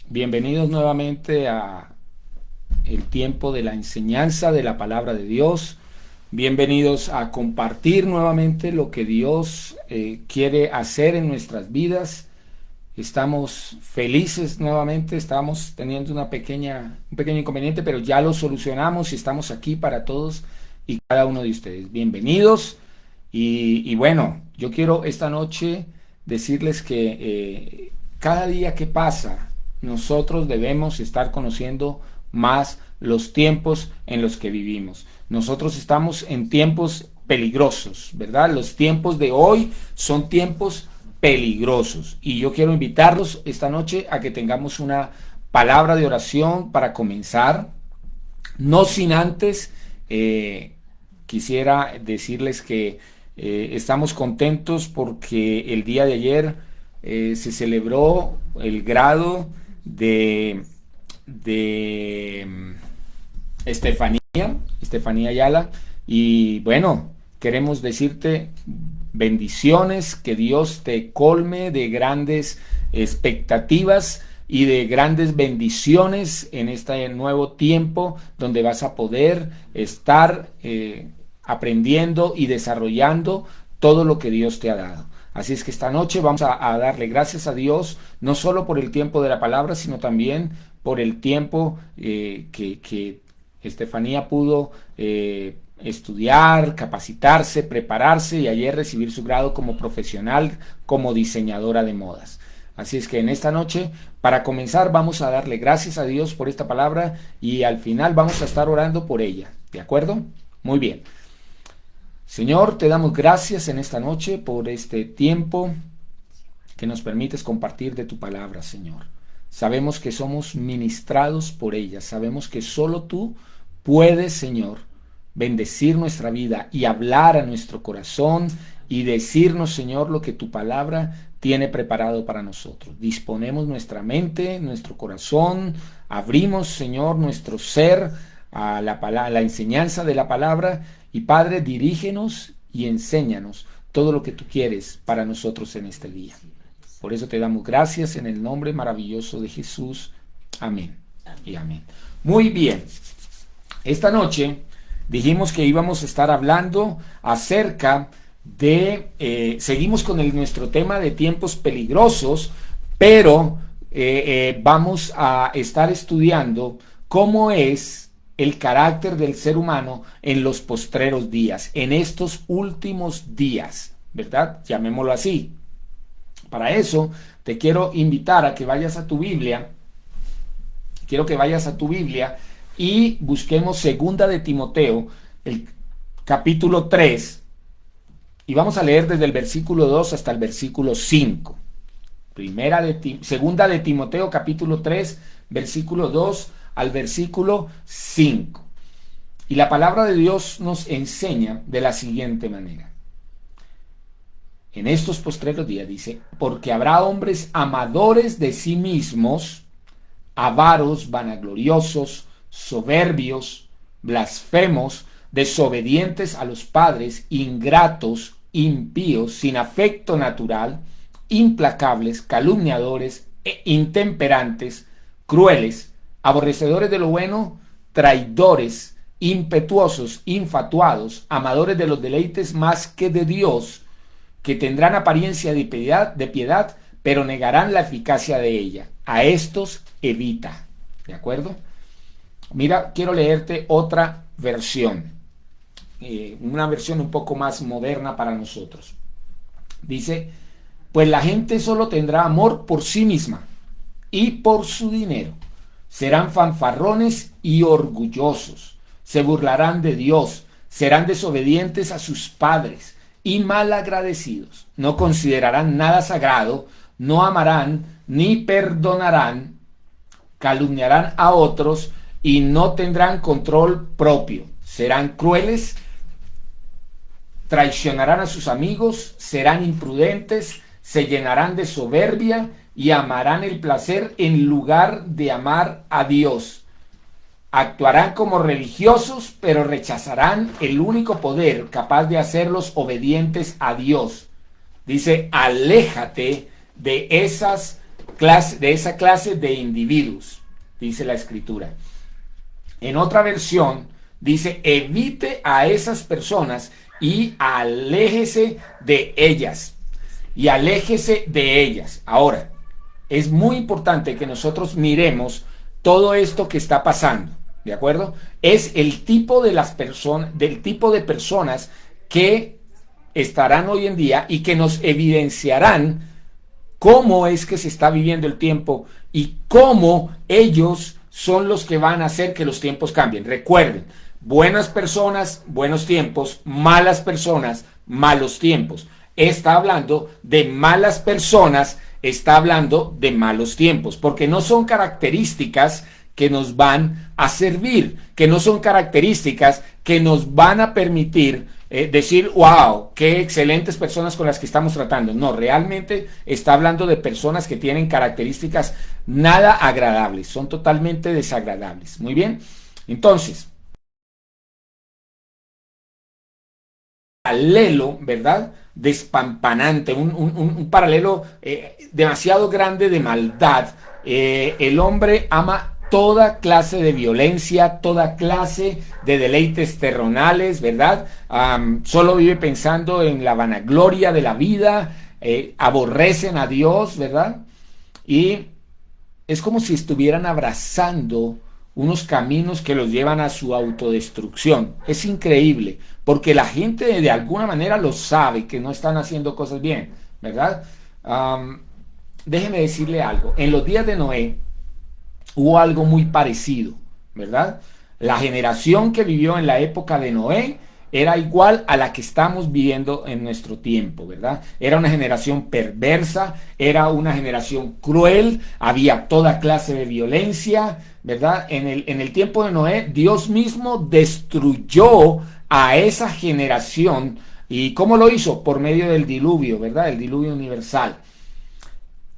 Bienvenidos nuevamente a el tiempo de la enseñanza de la palabra de Dios. Bienvenidos a compartir nuevamente lo que Dios quiere hacer en nuestras vidas. Estamos felices nuevamente, estamos teniendo un pequeño inconveniente, pero ya lo solucionamos y estamos aquí para todos y cada uno de ustedes. Bienvenidos y bueno, yo quiero esta noche decirles que cada día que pasa, nosotros debemos estar conociendo más los tiempos en los que vivimos. Nosotros estamos en tiempos peligrosos, ¿verdad? Los tiempos de hoy son tiempos peligrosos. Y yo quiero invitarlos esta noche a que tengamos una palabra de oración para comenzar. No sin antes, quisiera decirles que estamos contentos porque el día de ayer se celebró el grado de Estefanía Ayala. Y bueno, queremos decirte bendiciones, que Dios te colme de grandes expectativas y de grandes bendiciones en este nuevo tiempo donde vas a poder estar aprendiendo y desarrollando todo lo que Dios te ha dado. Así es que esta noche vamos a darle gracias a Dios, no solo por el tiempo de la palabra, sino también por el tiempo que Estefanía pudo estudiar, capacitarse, prepararse y ayer recibir su grado como profesional, como diseñadora de modas. Así es que en esta noche, para comenzar, vamos a darle gracias a Dios por esta palabra y al final vamos a estar orando por ella. ¿De acuerdo? Muy bien. Señor, te damos gracias en esta noche por este tiempo que nos permites compartir de tu palabra, Señor. Sabemos que somos ministrados por ella, sabemos que solo tú puedes, Señor, bendecir nuestra vida y hablar a nuestro corazón y decirnos, Señor, lo que tu palabra tiene preparado para nosotros. Disponemos nuestra mente, nuestro corazón, abrimos, Señor, nuestro ser a la enseñanza de la palabra y, Padre, dirígenos y enséñanos todo lo que tú quieres para nosotros en este día. Por eso te damos gracias en el nombre maravilloso de Jesús. Amén y amén. Muy bien. Esta noche dijimos que íbamos a estar hablando acerca de, seguimos con nuestro tema de tiempos peligrosos, pero vamos a estar estudiando cómo es el carácter del ser humano en los postreros días, en estos últimos días, ¿verdad? Llamémoslo así. Para eso te quiero invitar a que vayas a tu Biblia, y busquemos Segunda de Timoteo, el capítulo 3, y vamos a leer desde el versículo 2 hasta el versículo 5. Segunda de Timoteo, capítulo 3, versículo 2 al versículo 5. Y la palabra de Dios nos enseña de la siguiente manera. En estos postreros días dice, porque habrá hombres amadores de sí mismos, avaros, vanagloriosos, soberbios, blasfemos, desobedientes a los padres, ingratos, impíos, sin afecto natural, implacables, calumniadores, intemperantes, crueles, aborrecedores de lo bueno, traidores, impetuosos, infatuados, amadores de los deleites más que de Dios, que tendrán apariencia de piedad, pero negarán la eficacia de ella. A estos evita. ¿De acuerdo? Mira, quiero leerte otra versión, una versión un poco más moderna para nosotros. Dice, pues la gente solo tendrá amor por sí misma y por su dinero. Serán fanfarrones y orgullosos. Se burlarán de Dios. Serán desobedientes a sus padres y malagradecidos. No considerarán nada sagrado. No amarán ni perdonarán. Calumniarán a otros y no tendrán control propio. Serán crueles. Traicionarán a sus amigos. Serán imprudentes. Se llenarán de soberbia y amarán el placer en lugar de amar a Dios. Actuarán como religiosos, pero rechazarán el único poder capaz de hacerlos obedientes a Dios. Dice, aléjate de esas de esa clase de individuos, dice la escritura. En otra versión dice, evite a esas personas y aléjese de ellas. Y aléjese de ellas. Ahora, es muy importante que nosotros miremos todo esto que está pasando, ¿de acuerdo? Es el tipo de del tipo de personas que estarán hoy en día y que nos evidenciarán cómo es que se está viviendo el tiempo y cómo ellos son los que van a hacer que los tiempos cambien. Recuerden, buenas personas, buenos tiempos; malas personas, malos tiempos. Está hablando de malas personas, está hablando de malos tiempos, porque no son características que nos van a servir, que no son características que nos van a permitir decir, wow, qué excelentes personas con las que estamos tratando. No, realmente está hablando de personas que tienen características nada agradables, son totalmente desagradables. Muy bien, entonces, paralelo, ¿verdad? Despampanante, un paralelo demasiado grande de maldad. El hombre ama toda clase de violencia, toda clase de deleites terrenales, ¿verdad? Solo vive pensando en la vanagloria de la vida, aborrecen a Dios, ¿verdad? Y es como si estuvieran abrazando unos caminos que los llevan a su autodestrucción. Es increíble, porque la gente de alguna manera lo sabe, que no están haciendo cosas bien, ¿verdad? Déjeme decirle algo. En los días de Noé hubo algo muy parecido, ¿verdad? La generación que vivió en la época de Noé era igual a la que estamos viviendo en nuestro tiempo, ¿verdad? Era una generación perversa, era una generación cruel, había toda clase de violencia, ¿verdad? En el tiempo de Noé, Dios mismo destruyó a esa generación. ¿Y cómo lo hizo? Por medio del diluvio, ¿verdad? El diluvio universal.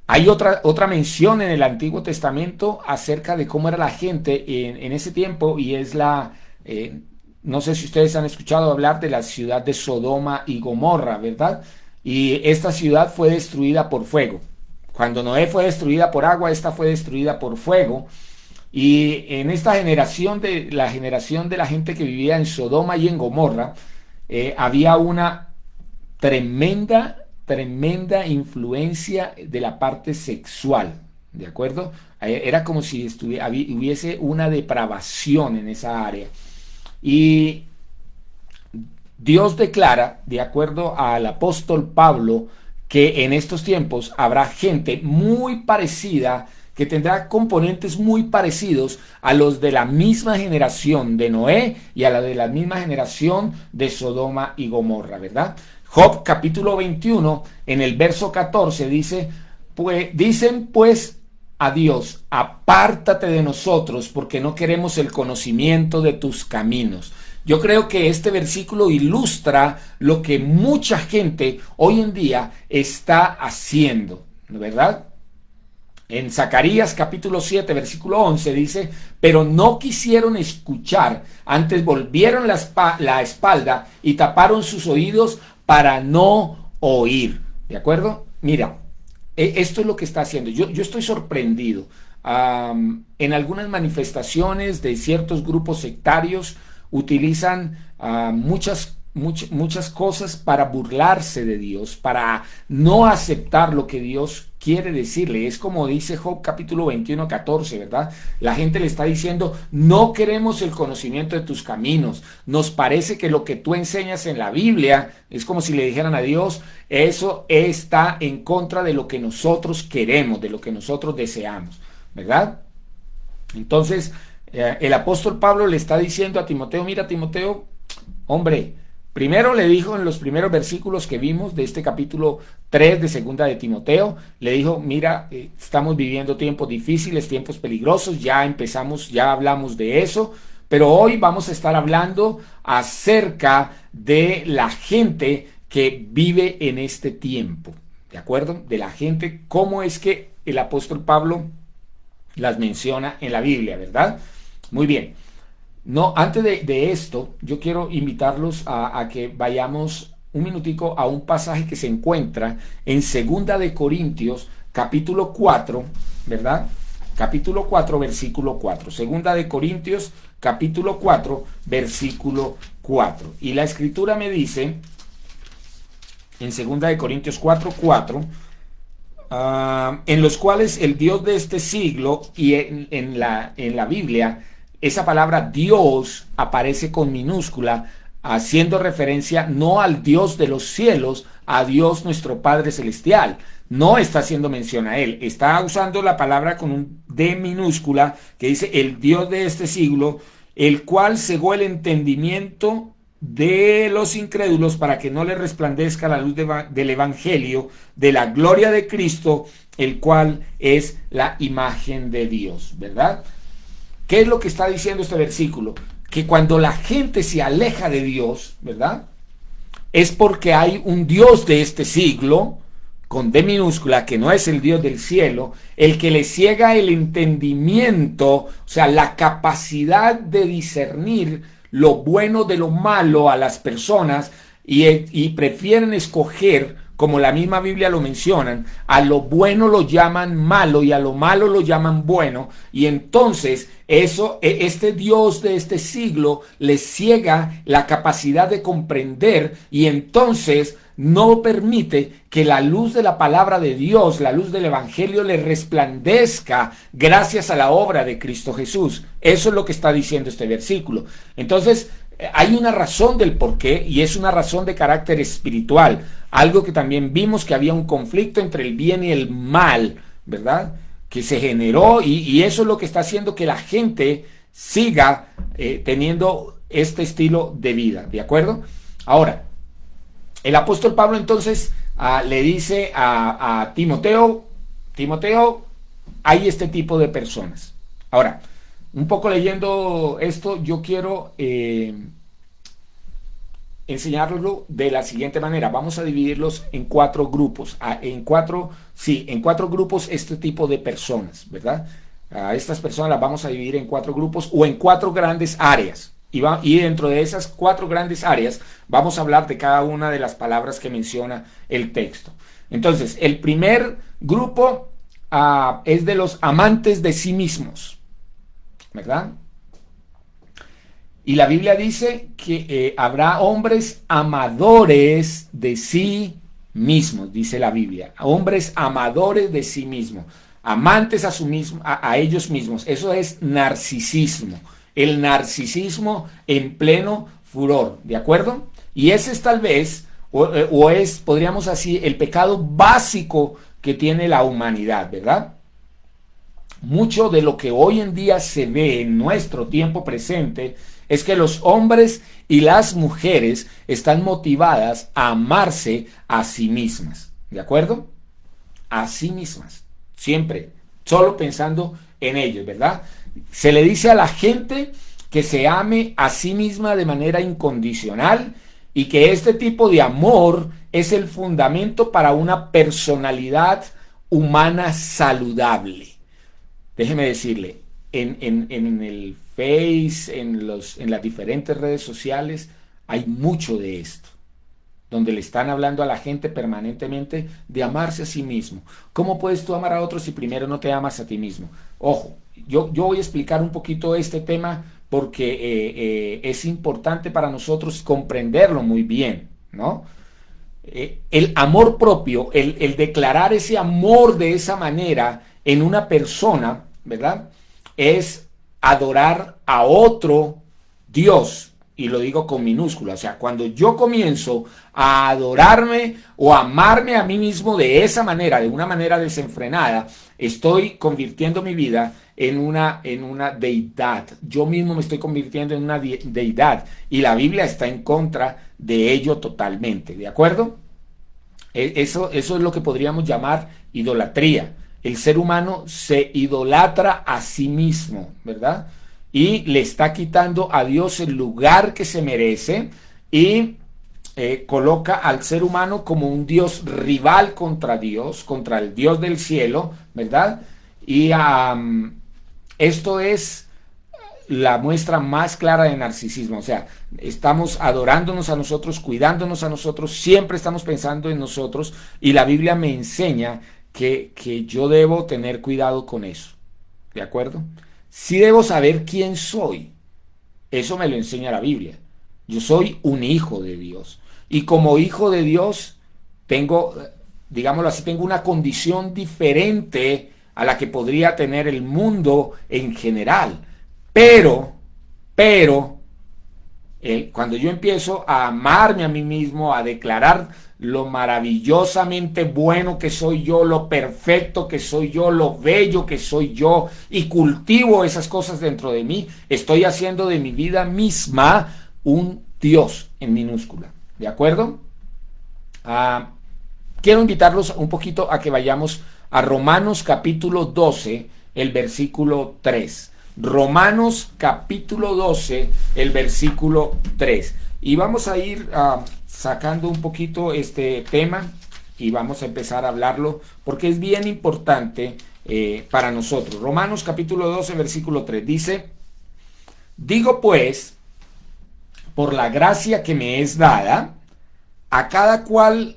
Hay otra mención en el Antiguo Testamento acerca de cómo era la gente en ese tiempo, y es no sé si ustedes han escuchado hablar de la ciudad de Sodoma y Gomorra, ¿verdad? Y esta ciudad fue destruida por fuego. Cuando Noé fue destruida por agua, esta fue destruida por fuego. Y en esta generación la generación de la gente que vivía en Sodoma y en Gomorra, había una tremenda influencia de la parte sexual, ¿de acuerdo? Era como si hubiese una depravación en esa área. Y Dios declara, de acuerdo al apóstol Pablo, que en estos tiempos habrá gente muy parecida, que tendrá componentes muy parecidos a los de la misma generación de Noé y a la de la misma generación de Sodoma y Gomorra, ¿verdad? Job capítulo 21, en el verso 14 dice, dicen pues a Dios, apártate de nosotros porque no queremos el conocimiento de tus caminos. Yo creo que este versículo ilustra lo que mucha gente hoy en día está haciendo, ¿verdad? En Zacarías capítulo 7, versículo 11 dice, pero no quisieron escuchar, antes volvieron la espalda y taparon sus oídos para no oír. ¿De acuerdo? Mira, esto es lo que está haciendo. Yo estoy sorprendido. En algunas manifestaciones de ciertos grupos sectarios utilizan muchas cosas para burlarse de Dios, para no aceptar lo que Dios quiere decirle. Es como dice Job capítulo 21, 14, ¿verdad? La gente le está diciendo, no queremos el conocimiento de tus caminos. Nos parece que lo que tú enseñas en la Biblia, es como si le dijeran a Dios, eso está en contra de lo que nosotros queremos, de lo que nosotros deseamos, ¿verdad? Entonces, el apóstol Pablo le está diciendo a Timoteo, mira Timoteo, hombre, primero le dijo en los primeros versículos que vimos de este capítulo 3 de segunda de Timoteo, le dijo, mira, estamos viviendo tiempos difíciles, tiempos peligrosos, ya hablamos de eso, pero hoy vamos a estar hablando acerca de la gente que vive en este tiempo, ¿de acuerdo? De la gente, cómo es que el apóstol Pablo las menciona en la Biblia, ¿verdad? Muy bien. No, antes de esto, yo quiero invitarlos a que vayamos un minutico a un pasaje que se encuentra en Segunda de Corintios, capítulo 4, ¿verdad? Capítulo 4, versículo 4. Segunda de Corintios, capítulo 4, versículo 4. Y la escritura me dice, en segunda de Corintios 4, 4, en los cuales el Dios de este siglo, y en la Biblia, esa palabra Dios aparece con minúscula, haciendo referencia no al Dios de los cielos, a Dios nuestro Padre Celestial. No está haciendo mención a Él, está usando la palabra con un D minúscula, que dice el Dios de este siglo, el cual cegó el entendimiento de los incrédulos para que no les resplandezca la luz del evangelio de la gloria de Cristo, el cual es la imagen de Dios, ¿verdad? ¿Qué es lo que está diciendo este versículo? Que cuando la gente se aleja de Dios, ¿verdad? Es porque hay un Dios de este siglo, con D minúscula, que no es el Dios del cielo, el que le ciega el entendimiento, o sea, la capacidad de discernir lo bueno de lo malo a las personas y prefieren escoger, como la misma Biblia lo mencionan, a lo bueno lo llaman malo y a lo malo lo llaman bueno, y entonces este Dios de este siglo les ciega la capacidad de comprender y entonces no permite que la luz de la palabra de Dios, la luz del evangelio le resplandezca gracias a la obra de Cristo Jesús. Eso es lo que está diciendo este versículo. Entonces, hay una razón del por qué y es una razón de carácter espiritual. Algo que también vimos, que había un conflicto entre el bien y el mal, ¿verdad? Que se generó y eso es lo que está haciendo que la gente siga teniendo este estilo de vida, ¿de acuerdo? Ahora, el apóstol Pablo entonces le dice a Timoteo, hay este tipo de personas. Ahora, un poco leyendo esto, yo quiero enseñarlo de la siguiente manera. Vamos a dividirlos en 4 grupos. En cuatro grupos este tipo de personas, ¿verdad? A estas personas las vamos a dividir en 4 grupos o en 4 grandes áreas. Y dentro de esas 4 grandes áreas vamos a hablar de cada una de las palabras que menciona el texto. Entonces, el primer grupo es de los amantes de sí mismos, ¿verdad? Y la Biblia dice que habrá hombres amadores de sí mismos, dice la Biblia. Hombres amadores de sí mismos, amantes a ellos mismos. Eso es narcisismo. El narcisismo en pleno furor, ¿de acuerdo? Y ese es tal vez, podríamos así, el pecado básico que tiene la humanidad, ¿verdad? Mucho de lo que hoy en día se ve en nuestro tiempo presente es que los hombres y las mujeres están motivadas a amarse a sí mismas, ¿de acuerdo? A sí mismas, siempre, solo pensando en ellos, ¿verdad? Se le dice a la gente que se ame a sí misma de manera incondicional y que este tipo de amor es el fundamento para una personalidad humana saludable. Déjeme decirle, en el Face, en las diferentes redes sociales, hay mucho de esto, donde le están hablando a la gente permanentemente de amarse a sí mismo. ¿Cómo puedes tú amar a otros si primero no te amas a ti mismo? Ojo, yo voy a explicar un poquito este tema porque es importante para nosotros comprenderlo muy bien, ¿no? El amor propio, el declarar ese amor de esa manera en una persona, ¿verdad? Es adorar a otro Dios, y lo digo con minúscula. O sea, cuando yo comienzo a adorarme o amarme a mí mismo de esa manera, de una manera desenfrenada, estoy convirtiendo mi vida en una deidad. Yo mismo me estoy convirtiendo en una deidad y la Biblia está en contra de ello totalmente, ¿de acuerdo? Eso es lo que podríamos llamar idolatría. El ser humano se idolatra a sí mismo, ¿verdad? Y le está quitando a Dios el lugar que se merece y coloca al ser humano como un Dios rival contra Dios, contra el Dios del cielo, ¿verdad? Y esto es la muestra más clara de narcisismo. O sea, estamos adorándonos a nosotros, cuidándonos a nosotros, siempre estamos pensando en nosotros y la Biblia me enseña que yo debo tener cuidado con eso, ¿de acuerdo? Sí debo saber quién soy. Eso me lo enseña la Biblia. Yo soy un hijo de Dios. Y como hijo de Dios, tengo, digámoslo así, tengo una condición diferente a la que podría tener el mundo en general. Pero, pero, cuando yo empiezo a amarme a mí mismo, a declarar lo maravillosamente bueno que soy yo, lo perfecto que soy yo, lo bello que soy yo, y cultivo esas cosas dentro de mí, estoy haciendo de mi vida misma un Dios en minúscula. ¿De acuerdo? Quiero invitarlos un poquito a que vayamos a Romanos capítulo 12, el versículo 3. Romanos capítulo 12, el versículo 3. Y vamos a ir sacando un poquito este tema y vamos a empezar a hablarlo porque es bien importante para nosotros. Romanos capítulo 12, versículo 3 dice: digo pues, por la gracia que me es dada, a cada cual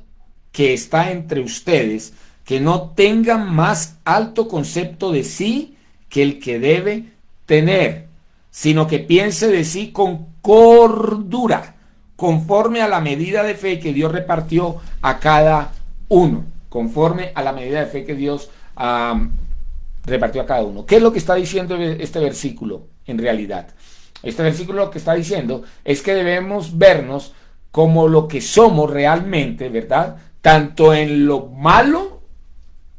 que está entre ustedes, que no tenga más alto concepto de sí que el que debe tener, sino que piense de sí con cordura, conforme a la medida de fe que Dios repartió a cada uno, conforme a la medida de fe que Dios repartió a cada uno. ¿Qué es lo que está diciendo este versículo en realidad? Este versículo lo que está diciendo es que debemos vernos como lo que somos realmente, ¿verdad? Tanto en lo malo,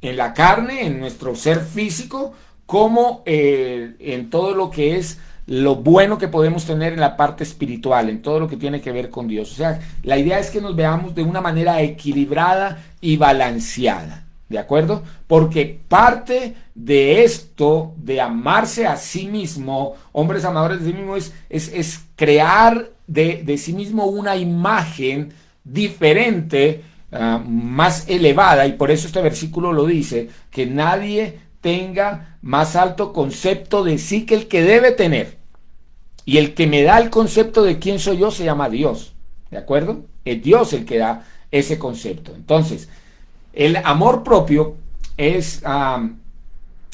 en la carne, en nuestro ser físico, como en todo lo que es lo bueno que podemos tener en la parte espiritual, en todo lo que tiene que ver con Dios. O sea, la idea es que nos veamos de una manera equilibrada y balanceada, ¿de acuerdo? Porque parte de esto, de amarse a sí mismo, hombres amadores de sí mismo, es crear de sí mismo una imagen diferente, más elevada, y por eso este versículo lo dice, que nadie tenga más alto concepto de sí que el que debe tener. Y el que me da el concepto de quién soy yo se llama Dios, ¿de acuerdo? Es Dios el que da ese concepto. Entonces, el amor propio es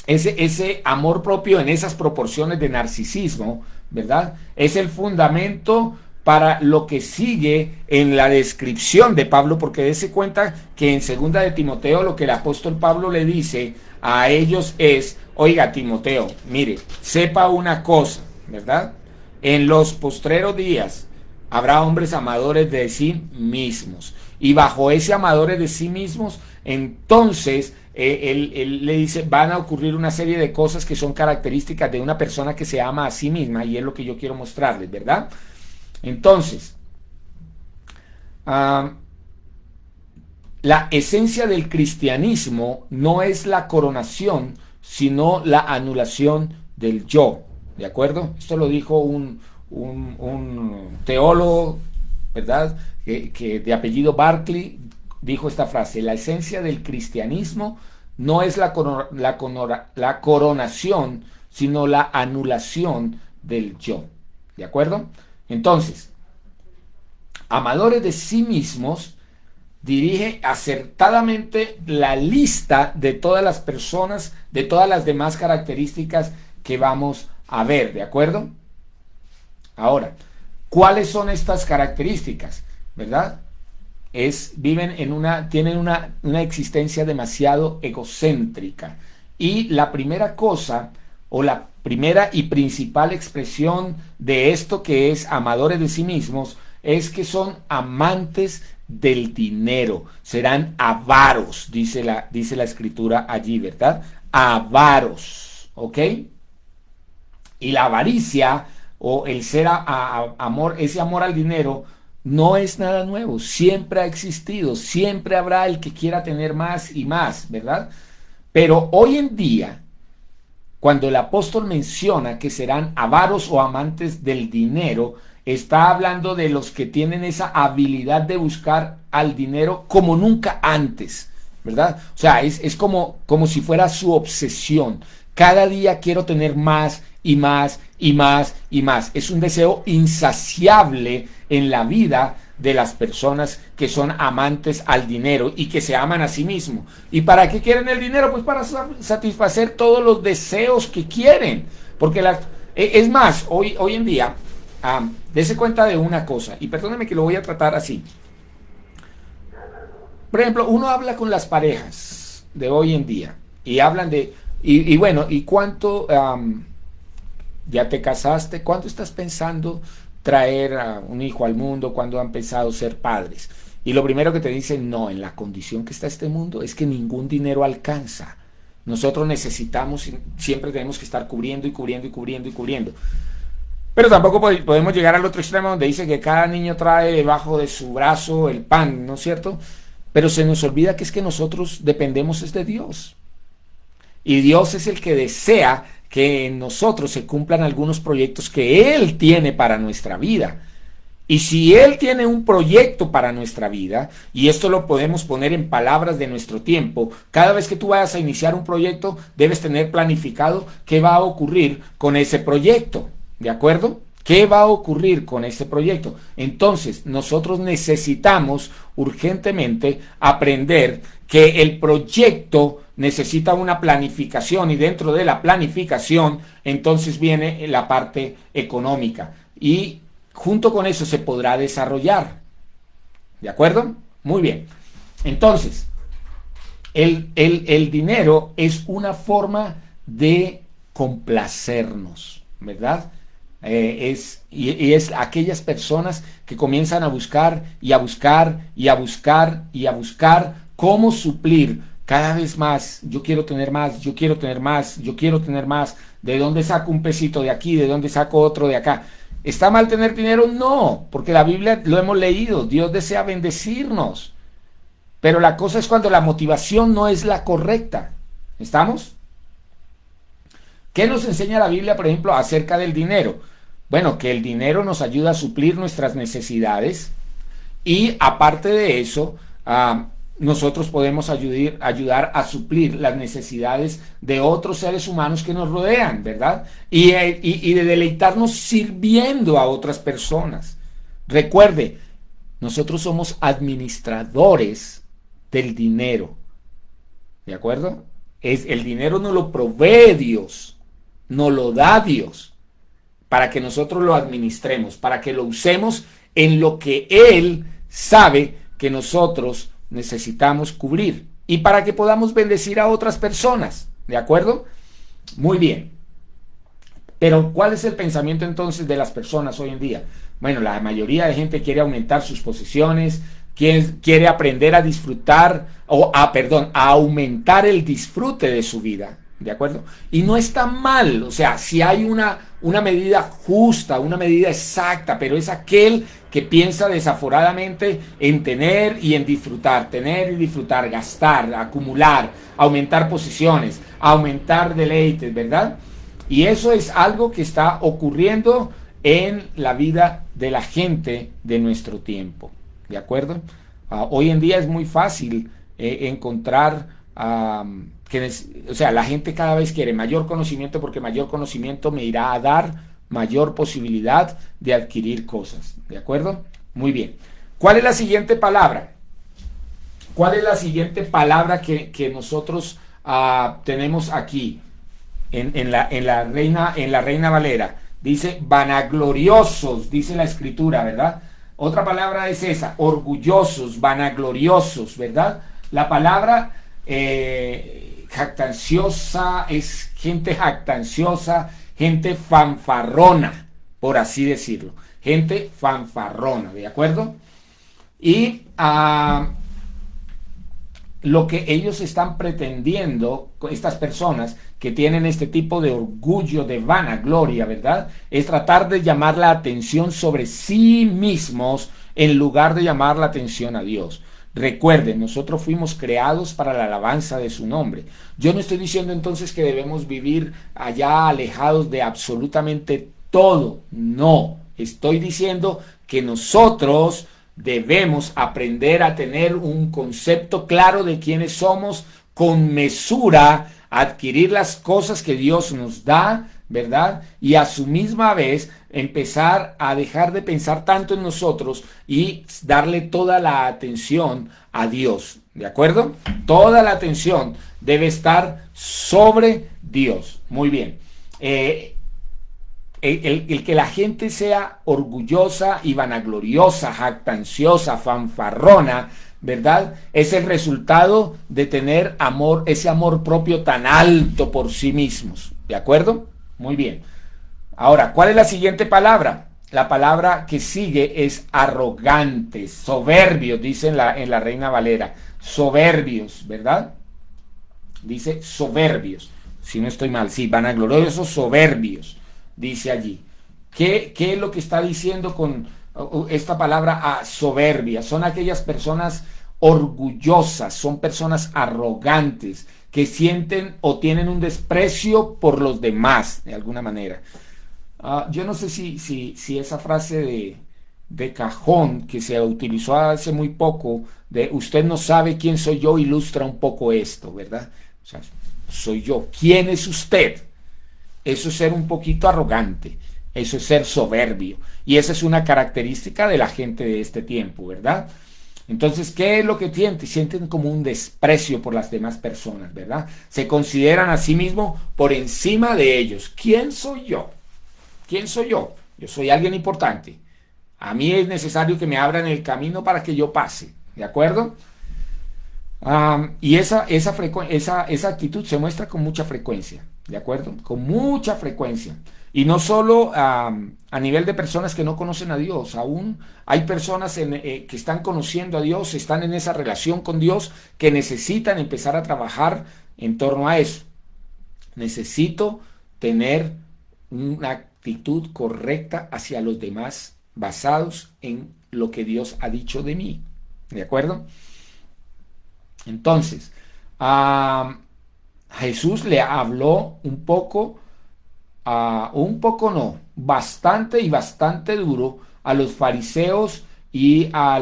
ese amor propio en esas proporciones de narcisismo, ¿verdad? Es el fundamento para lo que sigue en la descripción de Pablo, porque dése cuenta que en segunda de Timoteo lo que el apóstol Pablo le dice a ellos es: oiga, Timoteo, mire, sepa una cosa, ¿verdad? En los postreros días habrá hombres amadores de sí mismos, y bajo ese amadores de sí mismos, entonces él le dice, van a ocurrir una serie de cosas que son características de una persona que se ama a sí misma, y es lo que yo quiero mostrarles, ¿verdad? Entonces, la esencia del cristianismo no es la coronación, sino la anulación del yo, ¿de acuerdo? Esto lo dijo un teólogo, ¿verdad? Que de apellido Barclay dijo esta frase: la esencia del cristianismo no es la coronación, sino la anulación del yo, ¿de acuerdo? Entonces, amadores de sí mismos dirige acertadamente la lista de todas las personas, de todas las demás características que vamos a ver, ¿de acuerdo? Ahora, ¿cuáles son estas características? ¿Verdad? Tienen una existencia demasiado egocéntrica. Y la primera cosa, o la primera y principal expresión de esto que es amadores de sí mismos, es que son amantes del dinero, serán avaros, dice la escritura allí, ¿verdad? Avaros, ¿ok? Y la avaricia o el ser amor, ese amor al dinero, no es nada nuevo, siempre ha existido, siempre habrá el que quiera tener más y más, ¿verdad? Pero hoy en día, cuando el apóstol menciona que serán avaros o amantes del dinero, está hablando de los que tienen esa habilidad de buscar al dinero como nunca antes, ¿verdad? O sea, es como si fuera su obsesión. Cada día quiero tener más y más y más y más. Es un deseo insaciable en la vida de las personas que son amantes al dinero y que se aman a sí mismos. ¿Y para qué quieren el dinero? Pues para satisfacer todos los deseos que quieren. Porque es más, hoy en día, dése cuenta de una cosa, y perdóneme que lo voy a tratar así. Por ejemplo, uno habla con las parejas de hoy en día y hablan de, y bueno, ¿y cuánto ya te casaste? ¿Cuánto estás pensando traer a un hijo al mundo? ¿Cuándo han pensado ser padres? Y lo primero que te dicen, no, en la condición que está este mundo es que ningún dinero alcanza. Nosotros necesitamos, siempre tenemos que estar cubriendo y cubriendo y cubriendo y cubriendo. Pero tampoco podemos llegar al otro extremo donde dice que cada niño trae debajo de su brazo el pan, ¿no es cierto? Pero se nos olvida que es que nosotros dependemos es de Dios. Y Dios es el que desea que en nosotros se cumplan algunos proyectos que Él tiene para nuestra vida. Y si Él tiene un proyecto para nuestra vida, y esto lo podemos poner en palabras de nuestro tiempo, cada vez que tú vayas a iniciar un proyecto, debes tener planificado qué va a ocurrir con ese proyecto. ¿De acuerdo? ¿Qué va a ocurrir con este proyecto? Entonces, nosotros necesitamos urgentemente aprender que el proyecto necesita una planificación y dentro de la planificación, entonces viene la parte económica y junto con eso se podrá desarrollar. ¿De acuerdo? Muy bien. Entonces, el dinero es una forma de complacernos, ¿verdad? Es aquellas personas que comienzan a buscar y a buscar y a buscar y a buscar cómo suplir cada vez más. Yo quiero tener más, yo quiero tener más, yo quiero tener más. ¿De dónde saco un pesito de aquí? ¿De dónde saco otro de acá? ¿Está mal tener dinero? No, porque la Biblia lo hemos leído. Dios desea bendecirnos. Pero la cosa es cuando la motivación no es la correcta. ¿Estamos? ¿Qué nos enseña la Biblia, por ejemplo, acerca del dinero? Bueno, que el dinero nos ayuda a suplir nuestras necesidades y aparte de eso, nosotros podemos ayudar a suplir las necesidades de otros seres humanos que nos rodean, ¿verdad? Y de deleitarnos sirviendo a otras personas. Recuerde, nosotros somos administradores del dinero, ¿de acuerdo? El dinero nos lo provee Dios, nos lo da Dios, para que nosotros lo administremos, para que lo usemos en lo que Él sabe que nosotros necesitamos cubrir y para que podamos bendecir a otras personas, ¿de acuerdo? Muy bien. Pero ¿cuál es el pensamiento entonces de las personas hoy en día? Bueno, la mayoría de gente quiere aumentar sus posesiones, quiere aprender a disfrutar, a aumentar el disfrute de su vida, ¿de acuerdo? Y no está mal, o sea, si hay una medida justa, una medida exacta, pero es aquel que piensa desaforadamente en tener y en disfrutar, gastar, acumular, aumentar posesiones, aumentar deleites, ¿verdad? Y eso es algo que está ocurriendo en la vida de la gente de nuestro tiempo, ¿de acuerdo? Hoy en día es muy fácil encontrar o sea, la gente cada vez quiere mayor conocimiento porque mayor conocimiento me irá a dar mayor posibilidad de adquirir cosas, ¿de acuerdo? Muy bien. ¿Cuál es la siguiente palabra? ¿Cuál es la siguiente palabra que nosotros tenemos aquí en la Reina Valera? Dice vanagloriosos, dice la escritura, ¿verdad? Otra palabra es esa, orgullosos, vanagloriosos, ¿verdad? La palabra jactanciosa es gente jactanciosa, gente fanfarrona, por así decirlo. Gente fanfarrona, ¿de acuerdo? Y lo que ellos están pretendiendo, estas personas que tienen este tipo de orgullo, de vanagloria, ¿verdad? Es tratar de llamar la atención sobre sí mismos en lugar de llamar la atención a Dios. Recuerden, nosotros fuimos creados para la alabanza de su nombre. Yo no estoy diciendo entonces que debemos vivir allá alejados de absolutamente todo. No, estoy diciendo que nosotros debemos aprender a tener un concepto claro de quiénes somos, con mesura, adquirir las cosas que Dios nos da ¿verdad? Y a su misma vez empezar a dejar de pensar tanto en nosotros y darle toda la atención a Dios, ¿de acuerdo? Toda la atención debe estar sobre Dios. Muy bien. El que la gente sea orgullosa y vanagloriosa, jactanciosa, fanfarrona, ¿verdad? Es el resultado de tener amor, ese amor propio tan alto por sí mismos, ¿de acuerdo? Muy bien. Ahora, ¿cuál es la siguiente palabra? La palabra que sigue es arrogantes, soberbios, dice en la Reina Valera. Soberbios, ¿verdad? Dice soberbios. Si no estoy mal, sí, vanagloriosos, soberbios, dice allí. ¿Qué es lo que está diciendo con esta palabra soberbia? Son aquellas personas orgullosas, son personas arrogantes, que sienten o tienen un desprecio por los demás, de alguna manera. Yo no sé si esa frase de cajón que se utilizó hace muy poco, de usted no sabe quién soy yo, ilustra un poco esto, ¿verdad? O sea, soy yo. ¿Quién es usted? Eso es ser un poquito arrogante, eso es ser soberbio. Y esa es una característica de la gente de este tiempo, ¿verdad? Entonces, ¿qué es lo que sienten? Sienten como un desprecio por las demás personas, ¿verdad? Se consideran a sí mismos por encima de ellos. ¿Quién soy yo? ¿Quién soy yo? Yo soy alguien importante. A mí es necesario que me abran el camino para que yo pase, ¿de acuerdo? Y esa actitud se muestra con mucha frecuencia, ¿de acuerdo? Con mucha frecuencia. Y no solo a nivel de personas que no conocen a Dios, aún hay personas que están conociendo a Dios, están en esa relación con Dios, que necesitan empezar a trabajar en torno a eso. Necesito tener una actitud correcta hacia los demás basados en lo que Dios ha dicho de mí, ¿de acuerdo? Entonces, Jesús le habló bastante y bastante duro a los fariseos y a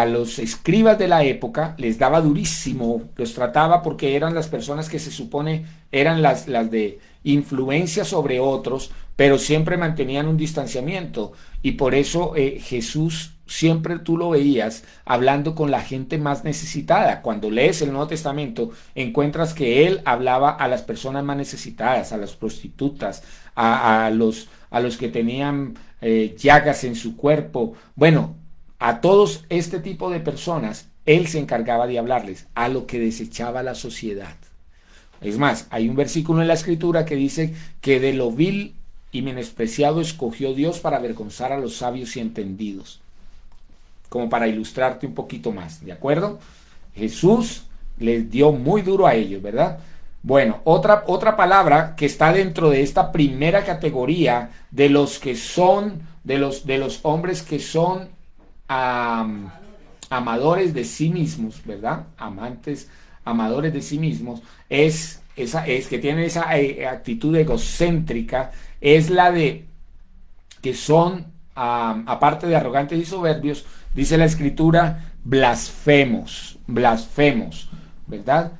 los escribas de la época. Les daba durísimo, los trataba porque eran las personas que se supone eran las de influencia sobre otros, pero siempre mantenían un distanciamiento. Y por eso Jesús siempre tú lo veías hablando con la gente más necesitada. Cuando lees el Nuevo Testamento, encuentras que él hablaba a las personas más necesitadas, a las prostitutas, a los que tenían llagas en su cuerpo. Bueno, a todos este tipo de personas, él se encargaba de hablarles, a lo que desechaba la sociedad. Es más, hay un versículo en la Escritura que dice que de lo vil y menospreciado escogió Dios para avergonzar a los sabios y entendidos. Como para ilustrarte un poquito más, ¿de acuerdo? Jesús les dio muy duro a ellos, ¿verdad? Bueno, otra palabra que está dentro de esta primera categoría de los que son, de los hombres que son amadores de sí mismos, ¿verdad? Amadores de sí mismos, es que tienen esa actitud egocéntrica, es la de que son, aparte de arrogantes y soberbios, dice la Escritura, blasfemos, ¿verdad?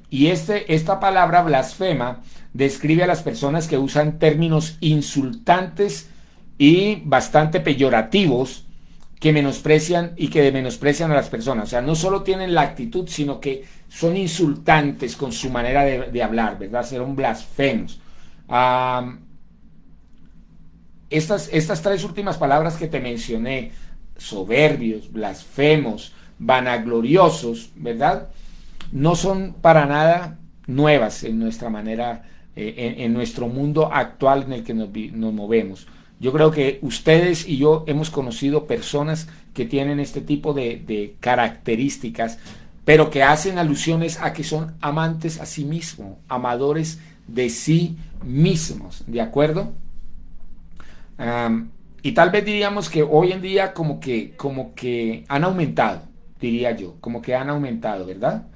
Y esta palabra blasfema describe a las personas que usan términos insultantes y bastante peyorativos que menosprecian a las personas. O sea, no solo tienen la actitud, sino que son insultantes con su manera de hablar, ¿verdad? Son blasfemos. Estas tres últimas palabras que te mencioné, soberbios, blasfemos, vanagloriosos, ¿verdad? No son para nada nuevas en nuestra manera, en nuestro mundo actual en el que nos movemos. Yo creo que ustedes y yo hemos conocido personas que tienen este tipo de características, pero que hacen alusiones a que son amantes a sí mismos, amadores de sí mismos, ¿de acuerdo? Y tal vez diríamos que hoy en día como que han aumentado, diría yo, como que han aumentado, ¿verdad?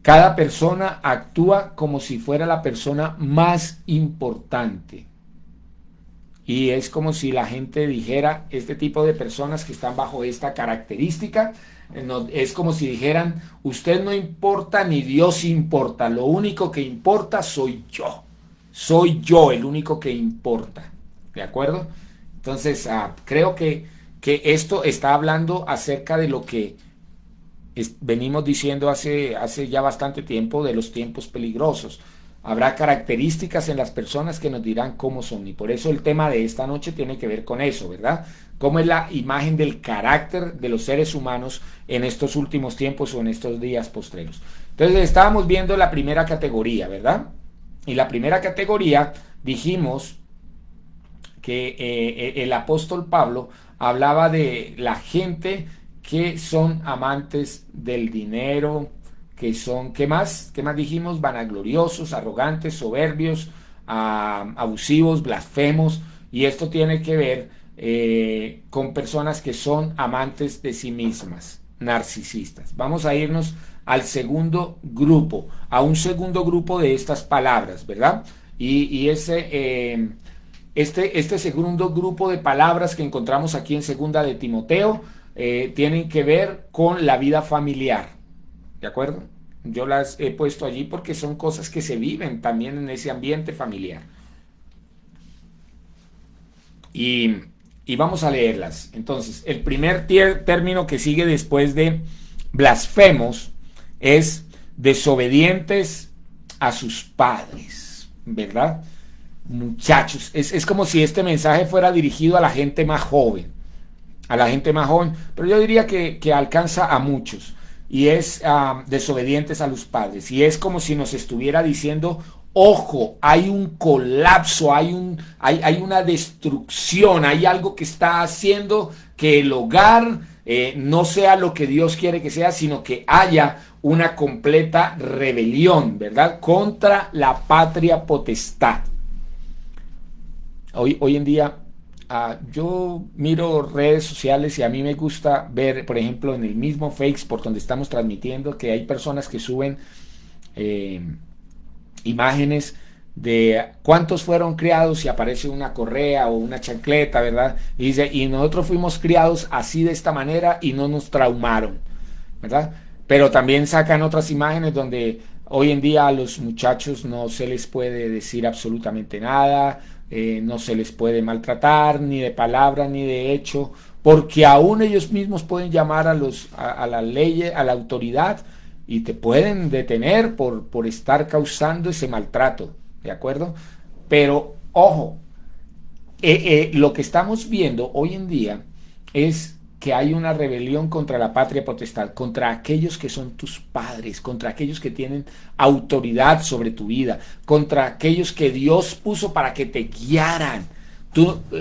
Cada persona actúa como si fuera la persona más importante. Y es como si la gente dijera, este tipo de personas que están bajo esta característica Es como si dijeran, usted no importa ni Dios importa, lo único que importa soy yo el único que importa, ¿de acuerdo? Entonces, creo que esto está hablando acerca de lo que venimos diciendo hace ya bastante tiempo, de los tiempos peligrosos. Habrá características en las personas que nos dirán cómo son, y por eso el tema de esta noche tiene que ver con eso, ¿verdad? Cómo es la imagen del carácter de los seres humanos en estos últimos tiempos o en estos días postreros. Entonces estábamos viendo la primera categoría, ¿verdad? Y la primera categoría dijimos que el apóstol Pablo hablaba de la gente que son amantes del dinero, que son, ¿qué más? ¿Qué más dijimos? Vanagloriosos, arrogantes, soberbios, abusivos, blasfemos, y esto tiene que ver con personas que son amantes de sí mismas, narcisistas. Vamos a irnos al segundo grupo, a un segundo grupo de estas palabras, ¿verdad? Y este segundo grupo de palabras que encontramos aquí en segunda de Timoteo tienen que ver con la vida familiar. ¿De acuerdo? Yo las he puesto allí porque son cosas que se viven también en ese ambiente familiar. Y, y vamos a leerlas. Entonces, el primer término que sigue después de blasfemos es desobedientes a sus padres, ¿verdad? Muchachos, es como si este mensaje fuera dirigido a la gente más joven, pero yo diría que alcanza a muchos, y es desobedientes a los padres, y es como si nos estuviera diciendo, ojo, hay un colapso, hay una destrucción, hay algo que está haciendo que el hogar no sea lo que Dios quiere que sea, sino que haya una completa rebelión, ¿verdad? Contra la patria potestad. Hoy en día yo miro redes sociales y a mí me gusta ver, por ejemplo, en el mismo Facebook por donde estamos transmitiendo, que hay personas que suben imágenes de cuántos fueron criados y aparece una correa o una chancleta, ¿verdad? Y dice, y nosotros fuimos criados así de esta manera y no nos traumaron, ¿verdad? Pero también sacan otras imágenes donde hoy en día a los muchachos no se les puede decir absolutamente nada, no se les puede maltratar ni de palabra ni de hecho, porque aún ellos mismos pueden llamar a la ley, a la autoridad, y te pueden detener por estar causando ese maltrato, ¿de acuerdo? Pero ojo, lo que estamos viendo hoy en día es que hay una rebelión contra la patria potestad, contra aquellos que son tus padres, contra aquellos que tienen autoridad sobre tu vida, contra aquellos que Dios puso para que te guiaran.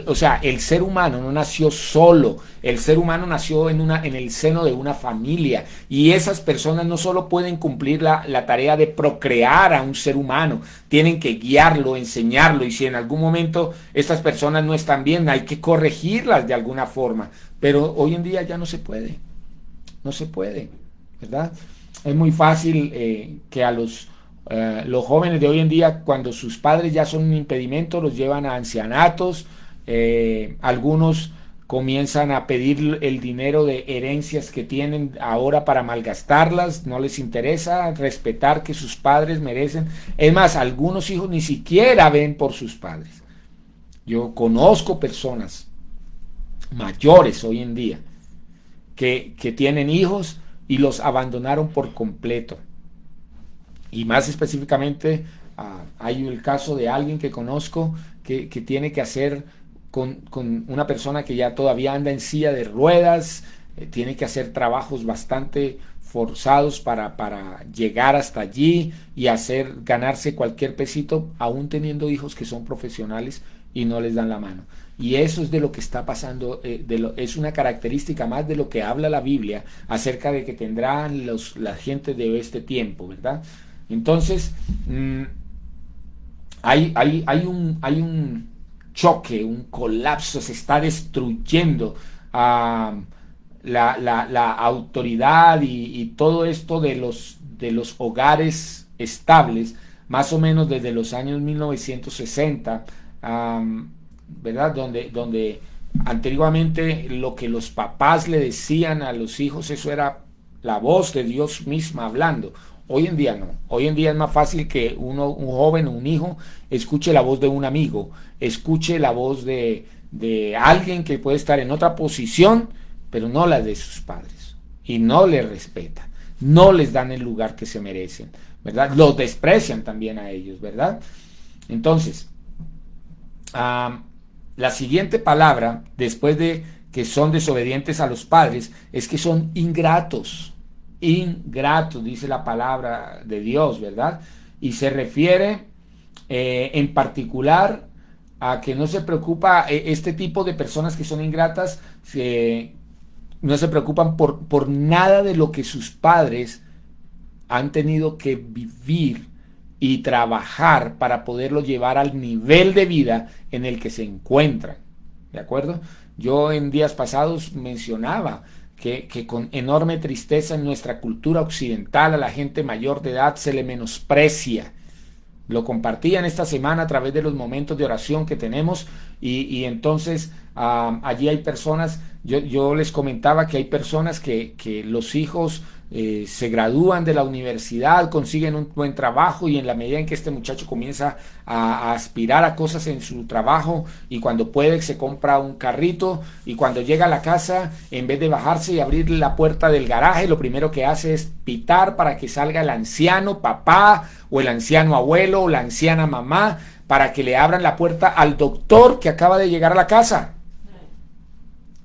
O sea, el ser humano no nació solo, el ser humano nació en el seno de una familia, y esas personas no solo pueden cumplir la tarea de procrear a un ser humano, tienen que guiarlo, enseñarlo, y si en algún momento estas personas no están bien, hay que corregirlas de alguna forma, pero hoy en día ya no se puede, ¿verdad? Es muy fácil que a los jóvenes de hoy en día, cuando sus padres ya son un impedimento, los llevan a ancianatos, algunos comienzan a pedir el dinero de herencias que tienen ahora para malgastarlas, no les interesa respetar que sus padres merecen. Es más, algunos hijos ni siquiera ven por sus padres. Yo conozco personas mayores hoy en día que tienen hijos y los abandonaron por completo. Y más específicamente, hay el caso de alguien que conozco que tiene que hacer con una persona que ya todavía anda en silla de ruedas, tiene que hacer trabajos bastante forzados para llegar hasta allí y ganarse cualquier pesito, aún teniendo hijos que son profesionales y no les dan la mano. Y eso es de lo que está pasando, es una característica más de lo que habla la Biblia acerca de que tendrán la gente de este tiempo, ¿verdad? Entonces, hay un choque, un colapso, se está destruyendo la autoridad y todo esto de los hogares estables, más o menos desde los años 1960, ¿verdad? Donde antiguamente lo que los papás le decían a los hijos, eso era la voz de Dios misma hablando. Hoy en día no. Hoy en día es más fácil que un joven o un hijo escuche la voz de un amigo, escuche la voz de alguien que puede estar en otra posición, pero no la de sus padres. Y no les respeta, no les dan el lugar que se merecen, ¿verdad? Los desprecian también a ellos, ¿verdad? Entonces, la siguiente palabra, después de que son desobedientes a los padres, es que son ingratos. Ingratos, dice la palabra de Dios, ¿verdad? Y se refiere en particular a que no se preocupa, este tipo de personas que son ingratas, no se preocupan por nada de lo que sus padres han tenido que vivir y trabajar para poderlo llevar al nivel de vida en el que se encuentran. ¿De acuerdo? Yo en días pasados mencionaba que con enorme tristeza en nuestra cultura occidental a la gente mayor de edad se le menosprecia. Lo compartían esta semana a través de los momentos de oración que tenemos y entonces allí hay personas, yo les comentaba que hay personas que los hijos se gradúan de la universidad, consiguen un buen trabajo y en la medida en que este muchacho comienza a aspirar a cosas en su trabajo y cuando puede se compra un carrito y cuando llega a la casa en vez de bajarse y abrir la puerta del garaje lo primero que hace es pitar para que salga el anciano papá o el anciano abuelo o la anciana mamá para que le abran la puerta al doctor que acaba de llegar a la casa.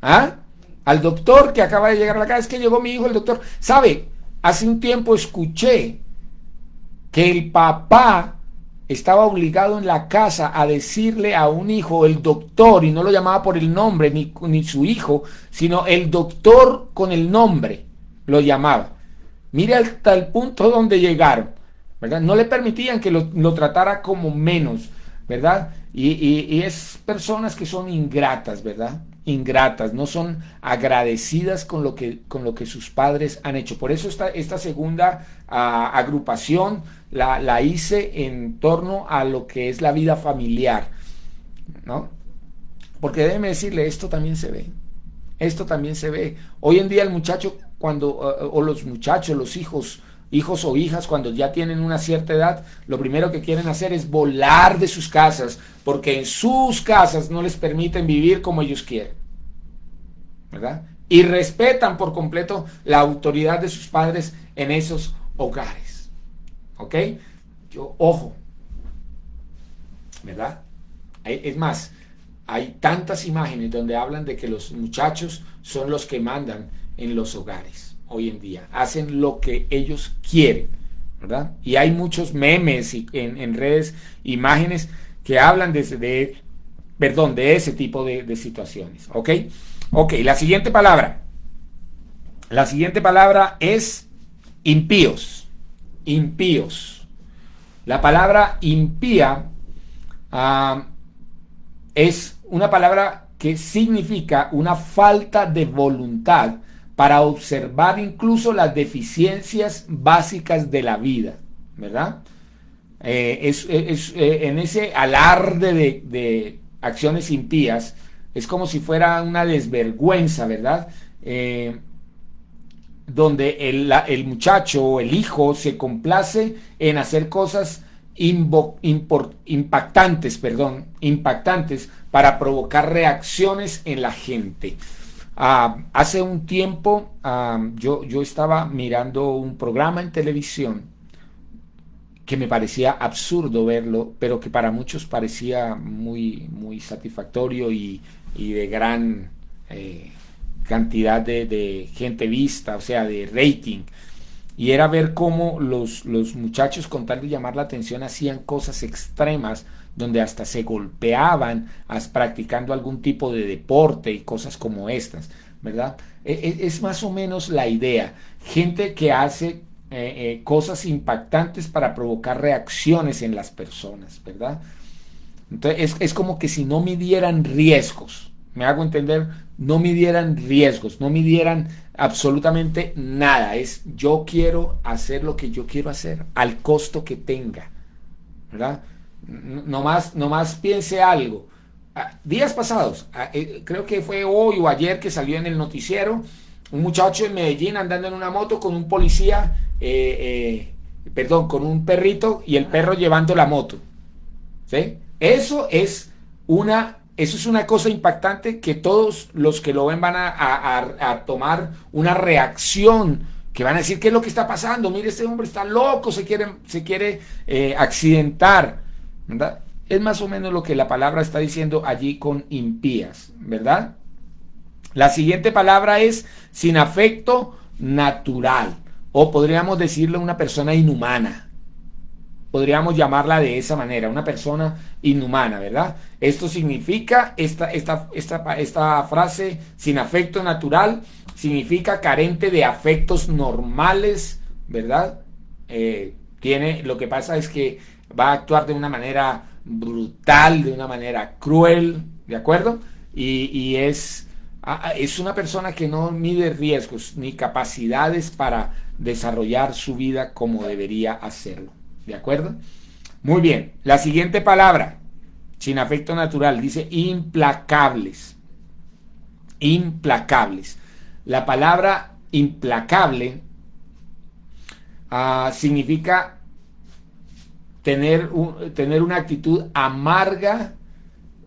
¿Ah? Al doctor que acaba de llegar a la casa. Es que llegó mi hijo, el doctor. ¿Sabe? Hace un tiempo escuché que el papá estaba obligado en la casa a decirle a un hijo, el doctor, y no lo llamaba por el nombre, ni su hijo, sino el doctor con el nombre, lo llamaba. Mire hasta el punto donde llegaron, ¿verdad? No le permitían que lo tratara como menos, ¿verdad? Y es personas que son ingratas, ¿verdad? Ingratas, no son agradecidas con lo que sus padres han hecho. Por eso esta segunda agrupación la hice en torno a lo que es la vida familiar, ¿no? Porque déjeme decirle, esto también se ve. Esto también se ve. Hoy en día el muchacho o los muchachos, los hijos o hijas, cuando ya tienen una cierta edad, lo primero que quieren hacer es volar de sus casas, porque en sus casas no les permiten vivir como ellos quieren, ¿verdad? Y respetan por completo la autoridad de sus padres en esos hogares, ¿ok? Ojo, ¿verdad? Es más, hay tantas imágenes donde hablan de que los muchachos son los que mandan en los hogares. Hoy en día hacen lo que ellos quieren, ¿verdad? Y hay muchos memes en redes, imágenes que hablan de ese tipo de situaciones, ¿ok? Ok, la siguiente palabra es impíos. Impíos. La palabra impía es una palabra que significa una falta de voluntad para observar incluso las deficiencias básicas de la vida, ¿verdad? En ese alarde de acciones impías, es como si fuera una desvergüenza, ¿verdad? Donde el muchacho o el hijo se complace en hacer cosas impactantes para provocar reacciones en la gente. Hace un tiempo yo estaba mirando un programa en televisión que me parecía absurdo verlo, pero que para muchos parecía muy, muy satisfactorio y de gran cantidad de gente vista, o sea, de rating. Y era ver cómo los muchachos, con tal de llamar la atención, hacían cosas extremas donde hasta se golpeaban practicando algún tipo de deporte y cosas como estas, ¿verdad? Es más o menos la idea. Gente que hace cosas impactantes para provocar reacciones en las personas, ¿verdad? Entonces es como que si no midieran riesgos, me hago entender, no midieran riesgos, no midieran absolutamente nada. Es yo quiero hacer lo que yo quiero hacer al costo que tenga, ¿verdad? Nomás piense algo. Días pasados, creo que fue hoy o ayer que salió en el noticiero un muchacho en Medellín andando en una moto con un policía, con un perrito y el perro llevando la moto. ¿Sí? Eso es una cosa impactante que todos los que lo ven van a tomar una reacción, que van a decir, ¿qué es lo que está pasando? Mire, este hombre está loco, se quiere accidentar, ¿verdad? Es más o menos lo que la palabra está diciendo allí con impías, ¿verdad? La siguiente palabra es sin afecto natural, o podríamos decirle una persona inhumana. Podríamos llamarla de esa manera, una persona inhumana, ¿verdad? Esto significa, esta frase, sin afecto natural, significa carente de afectos normales, ¿verdad? Lo que pasa es que va a actuar de una manera brutal, de una manera cruel, ¿de acuerdo? Y es una persona que no mide riesgos ni capacidades para desarrollar su vida como debería hacerlo. ¿De acuerdo? Muy bien. La siguiente palabra, sin afecto natural, dice implacables. Implacables. La palabra implacable significa tener una actitud amarga,